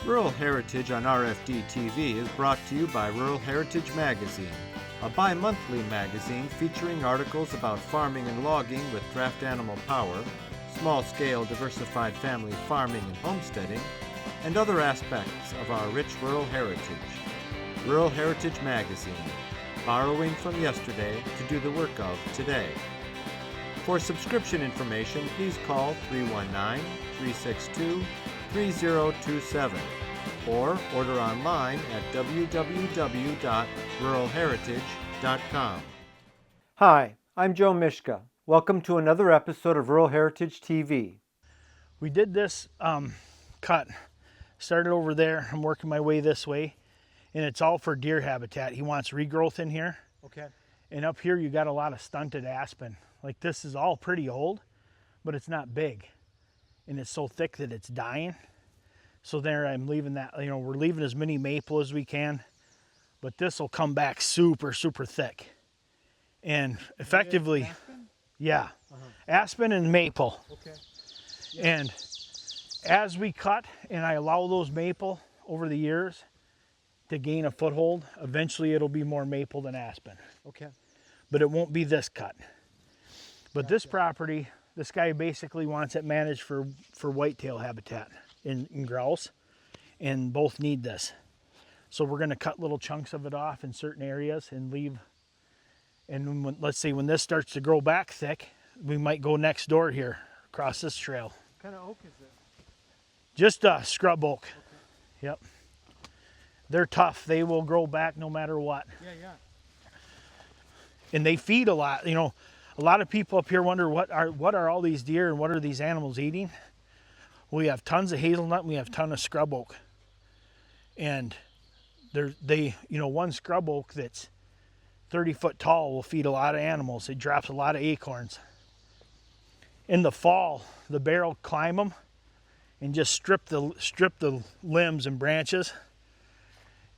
Rural Heritage on RFD TV is brought to you by Rural Heritage Magazine, a bi-monthly magazine featuring articles about farming and logging with draft animal power, small-scale diversified family farming and homesteading, and other aspects of our rich rural heritage. Rural Heritage Magazine, borrowing from yesterday to do the work of today. For subscription information, please call 319-362-3027 or order online at www.ruralheritage.com. Hi, I'm Joe Mishka. Welcome to another episode of Rural Heritage TV. We did this cut, started over there, I'm working my way this way, and it's all for deer habitat. He wants regrowth in here. Okay. And up here you got a lot of stunted aspen. Like this is all pretty old, but it's not big. And it's so thick that it's dying. So there I'm leaving that, we're leaving as many maple as we can, but this will come back super, super thick. And effectively, Aspen? Yeah, aspen and maple. Okay. And as we cut and I allow those maple over the years to gain a foothold, eventually it'll be more maple than aspen. Okay. But it won't be this cut. But this property, this guy basically wants it managed for whitetail habitat in grouse, and both need this. So we're going to cut little chunks of it off in certain areas and leave. And let's say when this starts to grow back thick, we might go next door here across this trail. What kind of oak is it? Just a scrub oak. Okay. Yep. They're tough. They will grow back no matter what. Yeah. And they feed a lot. A lot of people up here wonder what are all these deer and what are these animals eating? We have tons of hazelnut and we have a ton of scrub oak. And one scrub oak that's 30 foot tall will feed a lot of animals. It drops a lot of acorns. In the fall, the bear will climb them and just strip the limbs and branches.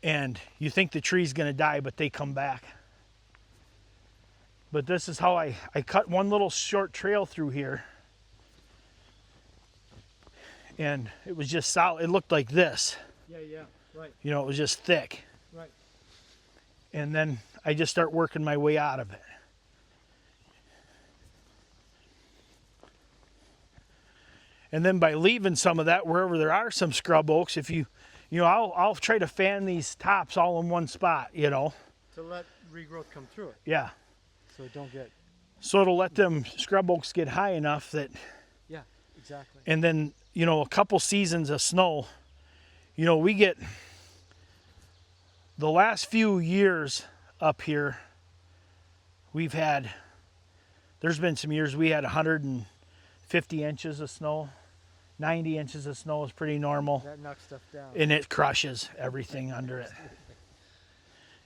And you think the tree's gonna die, but they come back. But this is how I cut one little short trail through here. And it was just solid. It looked like this. Yeah, right. It was just thick. Right. And then I just start working my way out of it. And then by leaving some of that wherever there are some scrub oaks, I'll try to fan these tops all in one spot, To let regrowth come through it. Yeah. So it don't get... So it'll let them scrub oaks get high enough that... Yeah, exactly. And then, a couple seasons of snow, we get... The last few years up here, there's been some years we had 150 inches of snow. 90 inches of snow is pretty normal. That knocks stuff down. And it crushes everything under it.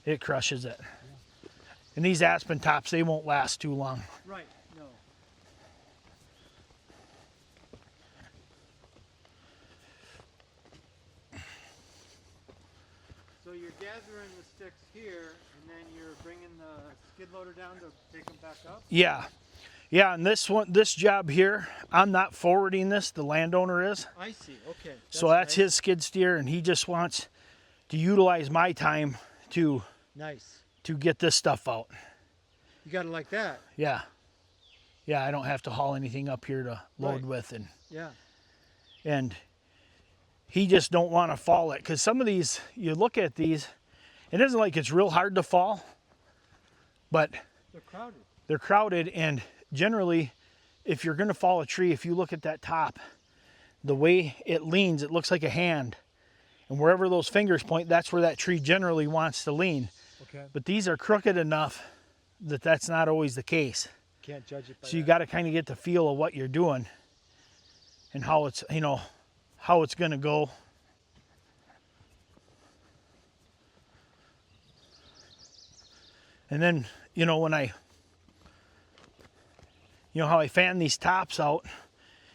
It crushes it. Yeah. And these aspen tops, they won't last too long. Right, no. So you're gathering the sticks here, and then you're bringing the skid loader down to take them back up? Yeah. Yeah, and this job here, I'm not forwarding this, the landowner is. I see, okay. So that's his skid steer, and he just wants to utilize my time to get this stuff out. You got it like that? Yeah. Yeah, I don't have to haul anything up here to load with. And he just don't want to fall it, because some of these, you look at these, it isn't like it's real hard to fall, but they're crowded. They're crowded, and generally, if you're going to fall a tree, if you look at that top, the way it leans, it looks like a hand. And wherever those fingers point, that's where that tree generally wants to lean. Okay. But these are crooked enough that that's not always the case. Can't judge it by So you got to kind of get the feel of what you're doing and how it's, how it's going to go. And then, when how I fan these tops out,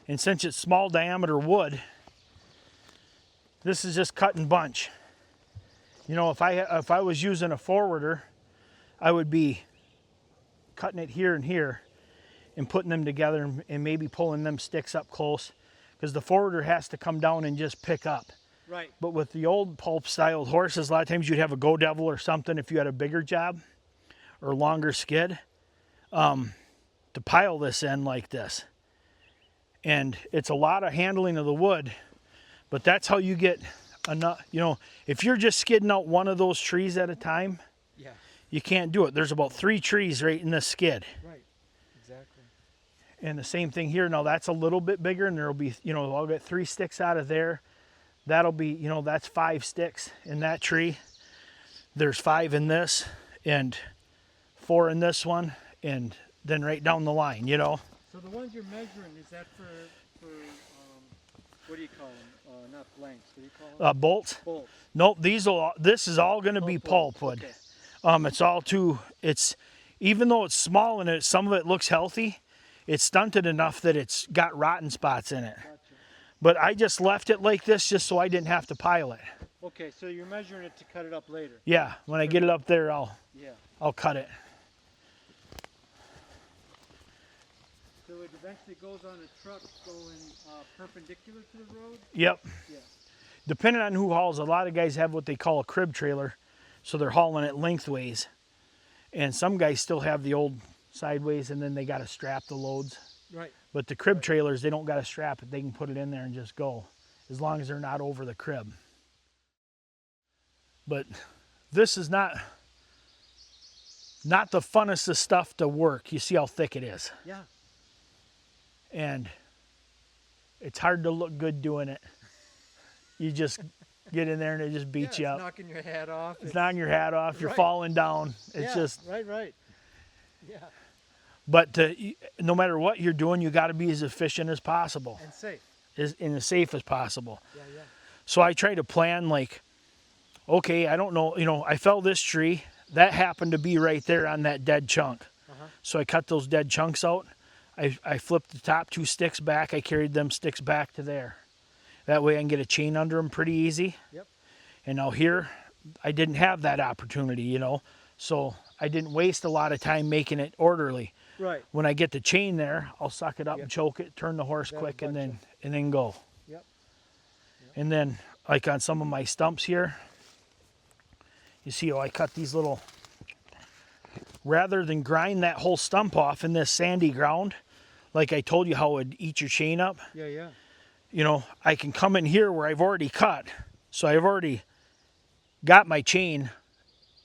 and since it's small diameter wood, this is just cut and bunch. If I was using a forwarder, I would be cutting it here and here and putting them together and maybe pulling them sticks up close, because the forwarder has to come down and just pick up. Right. But with the old pulp style horses, a lot of times you'd have a Go Devil or something if you had a bigger job or longer skid to pile this in like this. And it's a lot of handling of the wood, but that's how you get enough. You know, if you're just skidding out one of those trees at a time, Yeah. you can't do it. There's about 3 trees right in this skid. Right. Exactly. And the same thing here. Now that's a little bit bigger, and there'll be, you know, I'll get 3 sticks out of there. That'll be, you know, that's 5 sticks in that tree. There's 5 in this, and 4 in this one, and then right down the line, you know. So the ones you're measuring, is that for what do you call them? Not blanks. What do you call them? Bolts? Bolts. Nope, this is all going to be pulpwood. Okay. It's all even though it's small and some of it looks healthy, it's stunted enough that it's got rotten spots in it. Gotcha. But I just left it like this just so I didn't have to pile it. Okay, so you're measuring it to cut it up later. Yeah, when I get it up there, I'll cut it. So it eventually goes on a truck going perpendicular to the road? Yep. Yeah. Depending on who hauls, a lot of guys have what they call a crib trailer, so they're hauling it lengthways. And some guys still have the old sideways, and then they got to strap the loads. Right. But the crib trailers, they don't got to strap it. They can put it in there and just go, as long as they're not over the crib. But this is not the funnest of stuff to work. You see how thick it is. Yeah. And it's hard to look good doing it. You just get in there and it just beats you up. It's knocking your hat off. It's knocking your hat off. You're Right. falling down. It's just... Right. Yeah. But no matter what you're doing, you got to be as efficient as possible. And safe. As safe as possible. Yeah. So I try to plan like, okay, I don't know, you know, I fell this tree. That happened to be right there on that dead chunk. So I cut those dead chunks out. I flipped the top 2 sticks back. I carried them sticks back to there. That way I can get a chain under them pretty easy. Yep. And now here, I didn't have that opportunity, you know. So I didn't waste a lot of time making it orderly. Right. When I get the chain there, I'll suck it up and choke it, turn the horse That'll quick, and bunch then go. Yep. And then, like on some of my stumps here, you see how I cut these little, rather than grind that whole stump off in this sandy ground, like I told you how it would eat your chain up. Yeah. You know, I can come in here where I've already cut. So I've already got my chain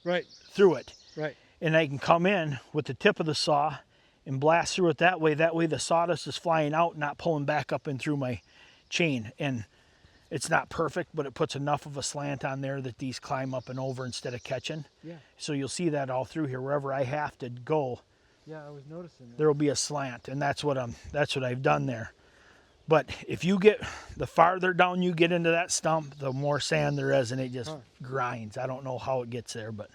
through it. Right. And I can come in with the tip of the saw and blast through it that way. That way the sawdust is flying out, not pulling back up and through my chain. And it's not perfect, but it puts enough of a slant on there that these climb up and over instead of catching. Yeah. So you'll see that all through here. Wherever I have to go, Yeah, I was noticing that. there will be a slant, and that's what I've done there. But if you get, the farther down you get into that stump, the more sand there is, and it just grinds. I don't know how it gets there, but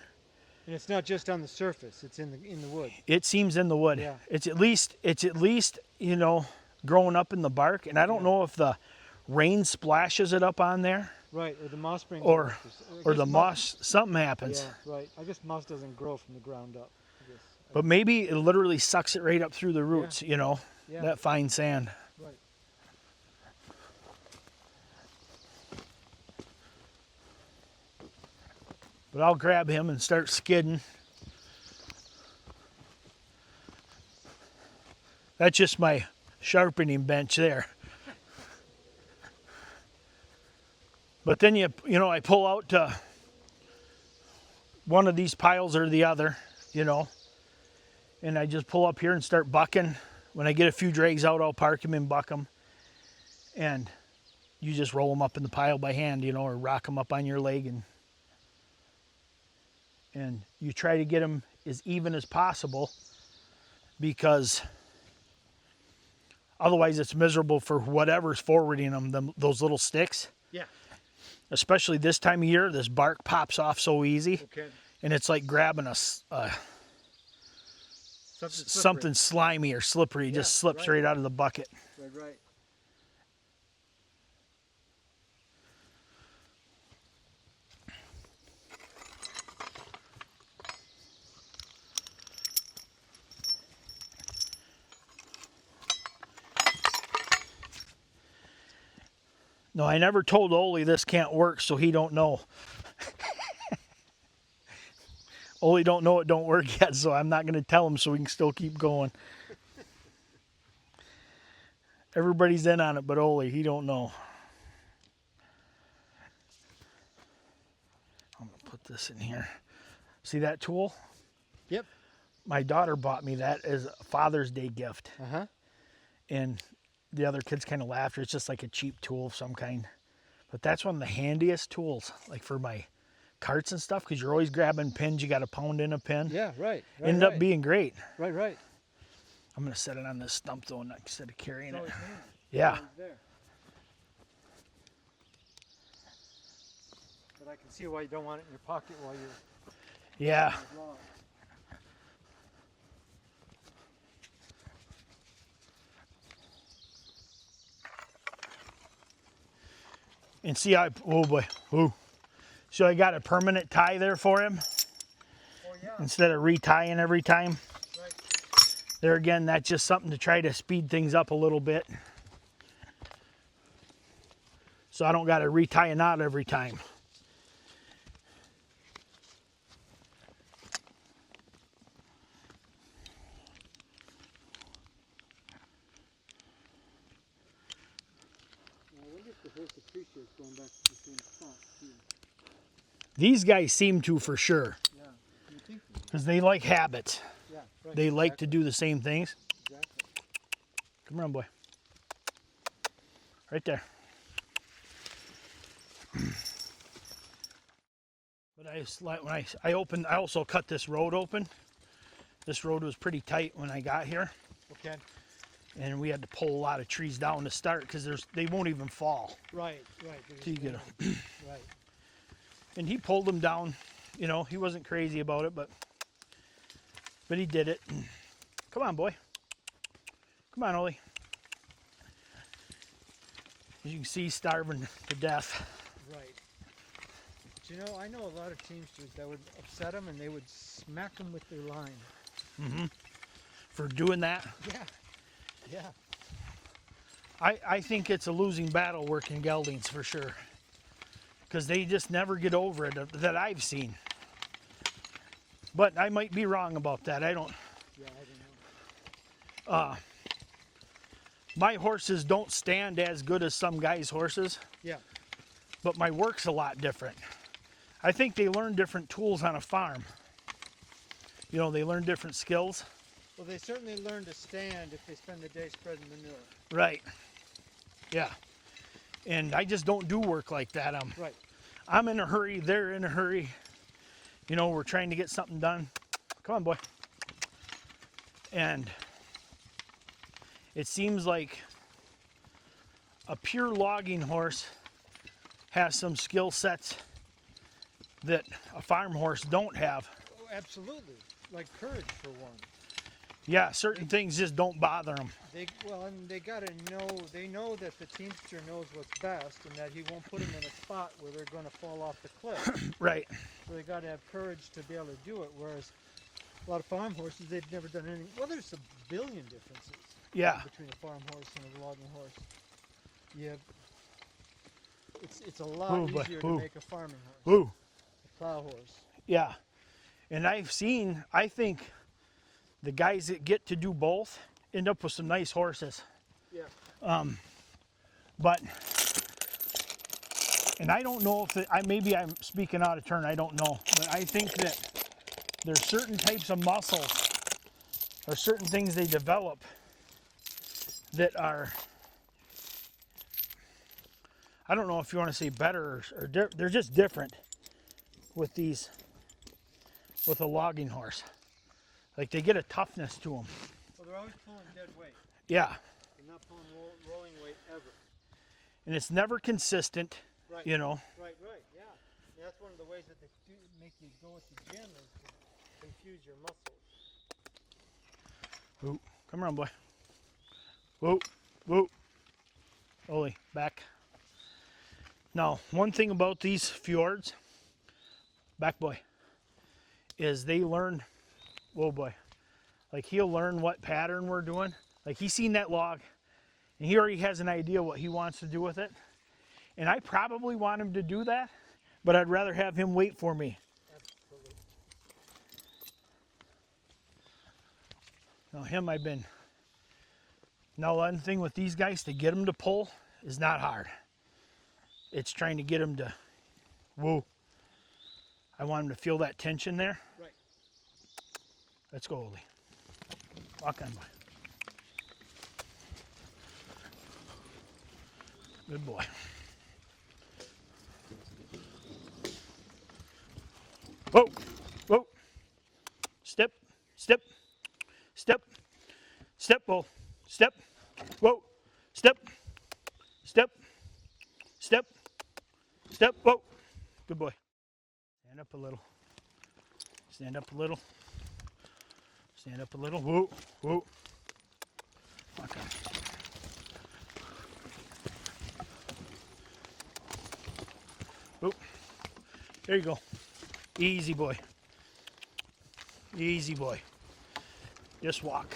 And it's not just on the surface; it's in the wood. it seems in the wood. Yeah. It's at least you know, growing up in the bark, and I don't know if the rain splashes it up on there, Right, or the moss brings or it up. the moss, something happens. Yeah, right. I guess moss doesn't grow from the ground up. I guess. But maybe it literally sucks it right up through the roots, you know, Yeah. that fine sand. Right. But I'll grab him and start skidding. That's just my sharpening bench there. But then you know, I pull out to one of these piles or the other, you know, and I just pull up here and start bucking. When I get a few drags out, I'll park them and buck them. And you just roll them up in the pile by hand, you know, or rock them up on your leg, and you try to get them as even as possible, because otherwise it's miserable for whatever's forwarding them, those little sticks. Yeah. Especially this time of year, this bark pops off so easy. Okay. And it's like grabbing something slimy or slippery. It just slips right out of the bucket. Right. No, I never told Ollie this can't work, so he don't know. Ollie don't know it don't work yet, so I'm not going to tell him so we can still keep going. Everybody's in on it, but Ollie, he don't know. I'm going to put this in here. See that tool? Yep. My daughter bought me that as a Father's Day gift. Uh-huh. And the other kids kind of laughed. It's just like a cheap tool of some kind. But that's one of the handiest tools, like for my carts and stuff, because you're always grabbing pins. You got to pound in a pin. Yeah, right. Ended up being great. Right. I'm going to set it on this stump, though, instead of carrying it. Handy. Yeah. There. But I can see why you don't want it in your pocket while you're Yeah. long. And see, oh boy, ooh. So I got a permanent tie there for him Oh yeah. instead of retying every time. Right. There again, that's just something to try to speed things up a little bit. So I don't got to retie a knot every time. I wonder if the horse appreciates going back to the same spot too. These guys seem to for sure, Yeah. You think? because they like habits. Yeah. Right. They like to do the same things. Exactly. Come around, boy. Right there. But when I opened, I also cut this road open. This road was pretty tight when I got here, Okay. and we had to pull a lot of trees down to start because they won't even fall Right. till you get them. Right. And he pulled them down. You know, he wasn't crazy about it, but he did it. Come on, boy. Come on, Ollie. As you can see, he's starving to death. Right. But you know, I know a lot of teamsters that would upset them and they would smack them with their line. Mm-hmm. For doing that, Yeah. Yeah. I think it's a losing battle working geldings for sure. Because they just never get over it that I've seen. But I might be wrong about that. I don't. Yeah, I don't know. My horses don't stand as good as some guys' horses, Yeah. but my work's a lot different. I think they learn different tools on a farm. You know, they learn different skills. Well, they certainly learn to stand if they spend the day spreading manure. Right. Yeah. And I just don't do work like that. Right. I'm in a hurry. They're in a hurry. You know, we're trying to get something done. Come on, boy. And it seems like a pure logging horse has some skill sets that a farm horse don't have. Oh, absolutely. Like courage for one. Yeah, certain things just don't bother them. And they gotta know. They know that the teamster knows what's best, and that he won't put them in a spot where they're going to fall off the cliff. Right. So they got to have courage to be able to do it. Whereas a lot of farm horses, they've never done anything. Well, there's a billion differences. Yeah. Between a farm horse and a logging horse. Yeah. It's a lot easier to make a farming horse. Ooh. A plow horse. Yeah. And I think the guys that get to do both end up with some nice horses. Yeah. But, and I don't know if maybe I'm speaking out of turn, I don't know. But I think that there's certain types of muscles or certain things they develop that are, I don't know if you want to say better or they're just different with a logging horse. Like they get a toughness to them. Well, they're always pulling dead weight. Yeah. They're not pulling rolling weight ever. And it's never consistent, Right. you know. Right, yeah. That's one of the ways that they make you go at the gym is to confuse your muscles. Ooh, come around, boy. Whoa, whoa. Ollie, back. Now, one thing about these fjords, back boy, is they learn, whoa boy, like he'll learn what pattern we're doing. Like he's seen that log and he already has an idea what he wants to do with it. And I probably want him to do that, but I'd rather have him wait for me. Absolutely. Now him, now one thing with these guys, to get them to pull is not hard. It's trying to get them to, whoa. I want them to feel that tension there. Right. Let's go, Ollie. Walk on, boy. Good boy. Whoa, whoa. Step, step, step, step, bull. Step, whoa, step, step, step, step, whoa. Good boy. Stand up a little. Stand up a little. Stand up a little. Whoa, whoa. Walk on. Whoa. There you go. Easy boy. Easy boy. Just walk.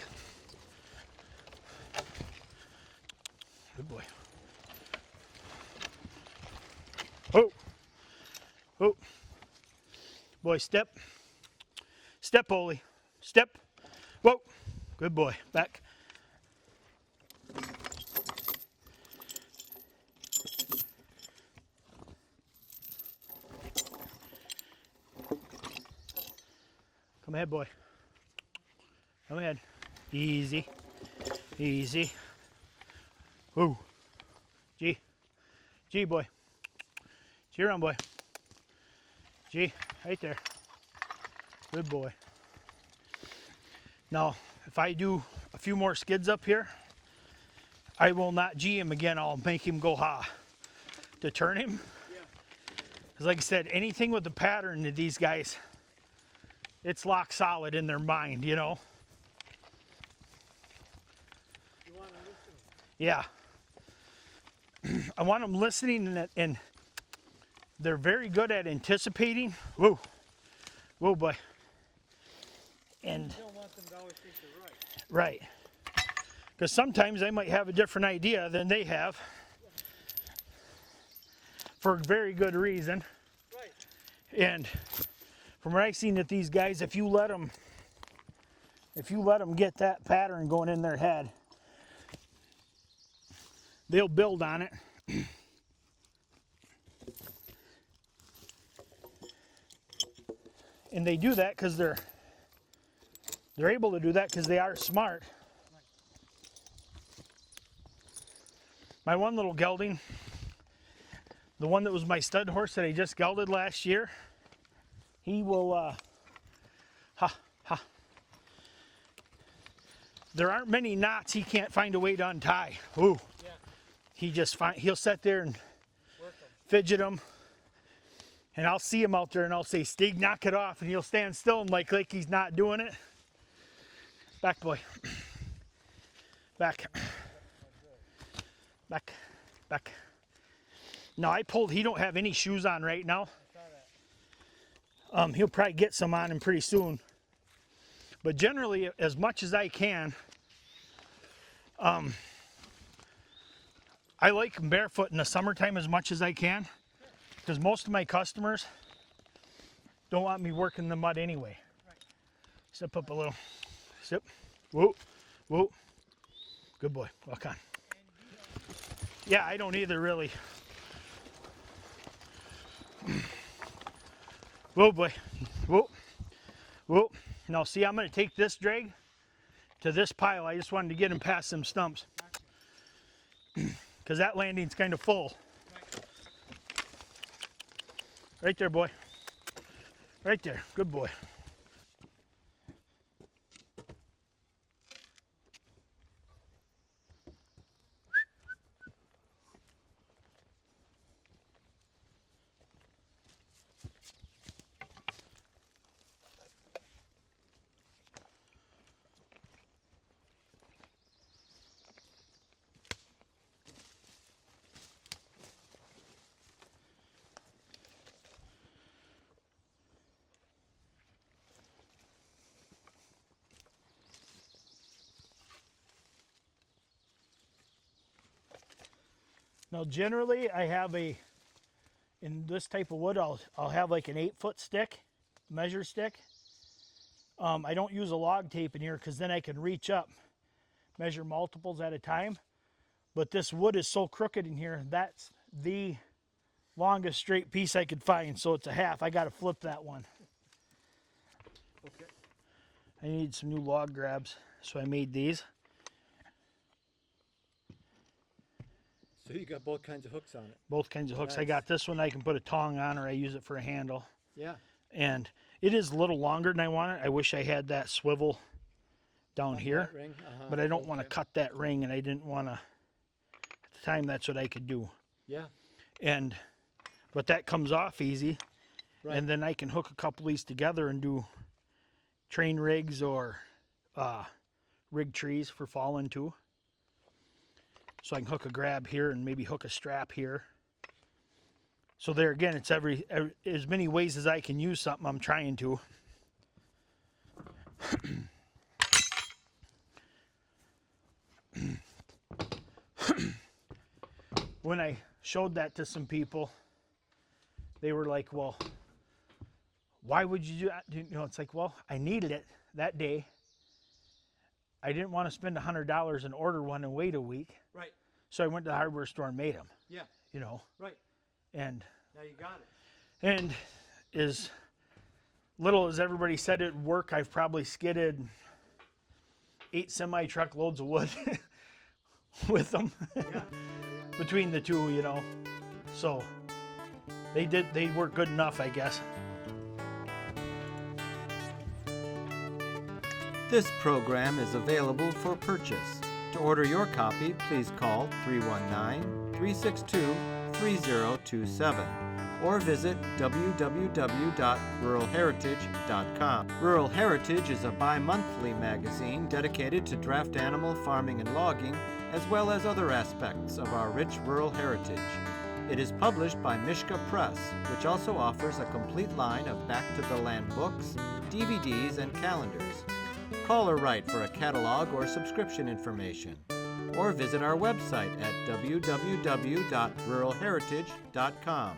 Good boy. Oh. Oh. Boy, step. Step, Ollie. Step. Whoa. Good boy. Back. Come ahead, boy. Come ahead. Easy. Easy. Woo. G. G, boy. G around, boy. G. Right there. Good boy. Now, if I do a few more skids up here, I will not G him again. I'll make him go ha to turn him. Yeah. Because like I said, anything with the pattern to these guys, it's lock solid in their mind, you know? You want to listen? Yeah. I want them listening, and they're very good at anticipating. Whoa. Whoa, boy. And You don't want them to always think they're right. right. Because sometimes I might have a different idea than they have for a very good reason. Right. And from what I've seen at these guys, if you let them get that pattern going in their head, they'll build on it. And they do that because they're able to do that because they are smart. My one little gelding, the one that was my stud horse that I just gelded last year, he will, there aren't many knots he can't find a way to untie. Ooh. Yeah. He'll sit there and Work them. fidget them. And I'll see him out there and I'll say, Stig, knock it off. And he'll stand still and like he's not doing it. Back, boy. Back. Back. Back. No, he don't have any shoes on right now. I saw that. He'll probably get some on him pretty soon. But generally, as much as I can, I like them barefoot in the summertime as much as I can. Because most of my customers don't want me working in the mud anyway. Right. Step up a little. Step. Whoa. Whoa. Good boy. Walk on. Yeah, I don't either, really. Whoa, boy. Whoa. Whoa. Now, see, I'm going to take this drag to this pile. I just wanted to get him past some stumps. Because that landing's kind of full. Right there, boy. Right there. Good boy. Now generally I have in this type of wood, I'll have like an 8-foot stick, measure stick. I don't use a log tape in here because then I can reach up, measure multiples at a time. But this wood is so crooked in here, that's the longest straight piece I could find. So it's a half. I got to flip that one. Okay. I need some new log grabs, so I made these. So you got both kinds of hooks on it. Both kinds of hooks. Nice. I got this one I can put a tong on, or I use it for a handle. Yeah. And it is a little longer than I want it. I wish I had that swivel down here, Ring? but I don't want to cut that ring, and I didn't want to. At the time, that's what I could do. Yeah. But that comes off easy, Right. and then I can hook a couple of these together and do train rigs or rig trees for falling too. So I can hook a grab here and maybe hook a strap here. So there again, it's as many ways as I can use something, I'm trying to. When I showed that to some people, they were like, well, why would you do that? You know, it's like, well, I needed it that day. I didn't want to spend $100 and order one and wait a week. Right. So I went to the hardware store and made them. Yeah. You know. Right. And Now you got it. and as little as everybody said it'd work, I've probably skidded 8 semi-truck loads of wood with them. Yeah. Between the two, you know. So they work good enough, I guess. This program is available for purchase. To order your copy, please call 319-362-3027 or visit www.ruralheritage.com. Rural Heritage is a bi-monthly magazine dedicated to draft animal farming and logging, as well as other aspects of our rich rural heritage. It is published by Mishka Press, which also offers a complete line of Back to the Land books, DVDs, and calendars. Call or write for a catalog or subscription information, or visit our website at www.ruralheritage.com.